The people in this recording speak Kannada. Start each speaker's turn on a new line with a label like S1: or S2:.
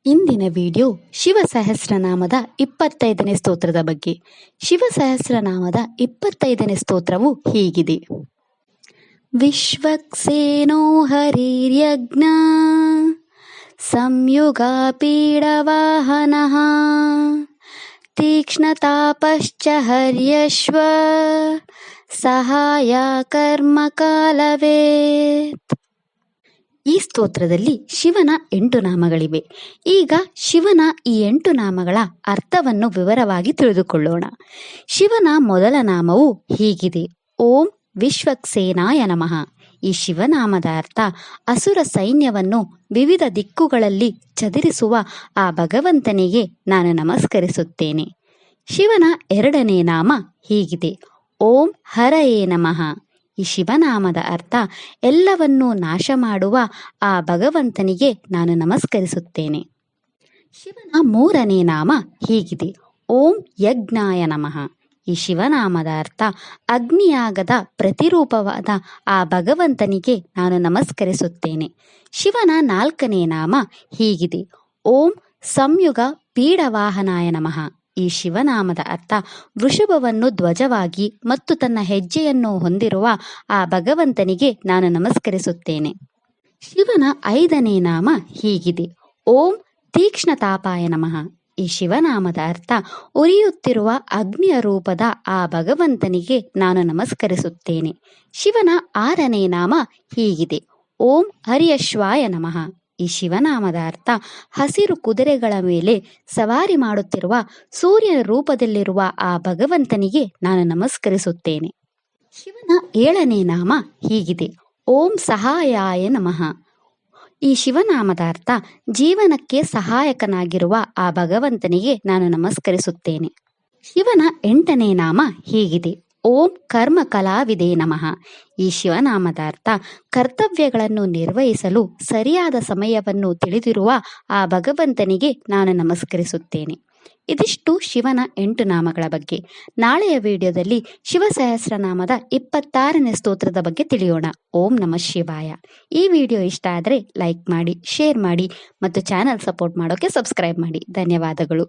S1: ಇಂದಿನ ವಿಡಿಯೋ ಶಿವ ಸಹಸ್ರನಾಮದ 25ನೇ ಸ್ತೋತ್ರದ ಬಗ್ಗೆ. ಶಿವ ಸಹಸ್ರನಾಮದ 25ನೇ ಸ್ತೋತ್ರವು ಹೀಗಿದೆ. ವಿಶ್ವಕ್ಸೇನೋ ಹರಿರ್ಯಜ್ಞ ಸಂಯುಗಾ ಪೀಡವಾಹನಃ ತೀಕ್ಷ್ಣತಾಪಶ್ಚ ಹರ್ಯಶ್ವ ಸಹಾಯ ಕರ್ಮ ಕಾಲವೇತ್. ಈ ಸ್ತೋತ್ರದಲ್ಲಿ ಶಿವನ 8 ನಾಮಗಳಿವೆ. ಈಗ ಶಿವನ ಈ 8 ನಾಮಗಳ ಅರ್ಥವನ್ನು ವಿವರವಾಗಿ ತಿಳಿದುಕೊಳ್ಳೋಣ. ಶಿವನ ಮೊದಲ ನಾಮವು ಹೀಗಿದೆ: ಓಂ ವಿಶ್ವಕ್ಸೇನಾಯ ನಮಃ. ಈ ಶಿವನಾಮದ ಅರ್ಥ ಅಸುರ ಸೈನ್ಯವನ್ನು ವಿವಿಧ ದಿಕ್ಕುಗಳಲ್ಲಿ ಚದುರಿಸುವ ಆ ಭಗವಂತನಿಗೆ ನಾನು ನಮಸ್ಕರಿಸುತ್ತೇನೆ. ಶಿವನ ಎರಡನೇ ನಾಮ ಹೀಗಿದೆ: ಓಂ ಹರಯೇ ನಮಃ. ಈ ಶಿವನಾಮದ ಅರ್ಥ ಎಲ್ಲವನ್ನೂ ನಾಶ ಮಾಡುವ ಆ ಭಗವಂತನಿಗೆ ನಾನು ನಮಸ್ಕರಿಸುತ್ತೇನೆ. ಶಿವನ ಮೂರನೇ ನಾಮ ಹೀಗಿದೆ: ಓಂ ಯಜ್ಞಾಯ ನಮಃ. ಈ ಶಿವನಾಮದ ಅರ್ಥ ಅಗ್ನಿಯಾಗದ ಪ್ರತಿರೂಪವಾದ ಆ ಭಗವಂತನಿಗೆ ನಾನು ನಮಸ್ಕರಿಸುತ್ತೇನೆ. ಶಿವನ ನಾಲ್ಕನೇ ನಾಮ ಹೀಗಿದೆ: ಓಂ ಸಂಯುಗ ಪೀಡವಾಹನಾಯ ನಮಃ. ಈ ಶಿವನಾಮದ ಅರ್ಥ ವೃಷಭವನ್ನು ಧ್ವಜವಾಗಿ ಮತ್ತು ತನ್ನ ಹೆಜ್ಜೆಯನ್ನು ಹೊಂದಿರುವ ಆ ಭಗವಂತನಿಗೆ ನಾನು ನಮಸ್ಕರಿಸುತ್ತೇನೆ. ಶಿವನ 5ನೇ ನಾಮ ಹೀಗಿದೆ: ಓಂ ತೀಕ್ಷ್ಣತಾಪಾಯ ನಮಃ. ಈ ಶಿವನಾಮದ ಅರ್ಥ ಉರಿಯುತ್ತಿರುವ ಅಗ್ನಿಯ ರೂಪದ ಆ ಭಗವಂತನಿಗೆ ನಾನು ನಮಸ್ಕರಿಸುತ್ತೇನೆ. ಶಿವನ 6ನೇ ನಾಮ ಹೀಗಿದೆ: ಓಂ ಹರ್ಯಶ್ವಾಯ ನಮಃ. ಈ ಶಿವನಾಮದ ಅರ್ಥ ಹಸಿರು ಕುದುರೆಗಳ ಮೇಲೆ ಸವಾರಿ ಮಾಡುತ್ತಿರುವ ಸೂರ್ಯನ ರೂಪದಲ್ಲಿರುವ ಆ ಭಗವಂತನಿಗೆ ನಾನು ನಮಸ್ಕರಿಸುತ್ತೇನೆ. ಶಿವನ 7ನೇ ನಾಮ ಹೀಗಿದೆ: ಓಂ ಸಹಾಯಾಯ ನಮಃ. ಈ ಶಿವನಾಮದ ಅರ್ಥ ಜೀವನಕ್ಕೆ ಸಹಾಯಕನಾಗಿರುವ ಆ ಭಗವಂತನಿಗೆ ನಾನು ನಮಸ್ಕರಿಸುತ್ತೇನೆ. ಶಿವನ 8ನೇ ನಾಮ ಹೀಗಿದೆ: ಓಂ ಕರ್ಮ ಕಲಾವಿದೇ ನಮಃ. ಈ ಶಿವನಾಮದ ಅರ್ಥ ಕರ್ತವ್ಯಗಳನ್ನು ನಿರ್ವಹಿಸಲು ಸರಿಯಾದ ಸಮಯವನ್ನು ತಿಳಿದಿರುವ ಆ ಭಗವಂತನಿಗೆ ನಾನು ನಮಸ್ಕರಿಸುತ್ತೇನೆ. ಇದಿಷ್ಟು ಶಿವನ 8 ನಾಮಗಳ ಬಗ್ಗೆ. ನಾಳೆಯ ವಿಡಿಯೋದಲ್ಲಿ ಶಿವ ಸಹಸ್ರನಾಮದ 26ನೇ ಸ್ತೋತ್ರದ ಬಗ್ಗೆ ತಿಳಿಯೋಣ. ಓಂ ನಮಃ ಶಿವಾಯ. ಈ ವಿಡಿಯೋ ಇಷ್ಟ ಆದರೆ ಲೈಕ್ ಮಾಡಿ, ಶೇರ್ ಮಾಡಿ ಮತ್ತು ಚಾನಲ್ ಸಪೋರ್ಟ್ ಮಾಡೋಕೆ ಸಬ್ಸ್ಕ್ರೈಬ್ ಮಾಡಿ. ಧನ್ಯವಾದಗಳು.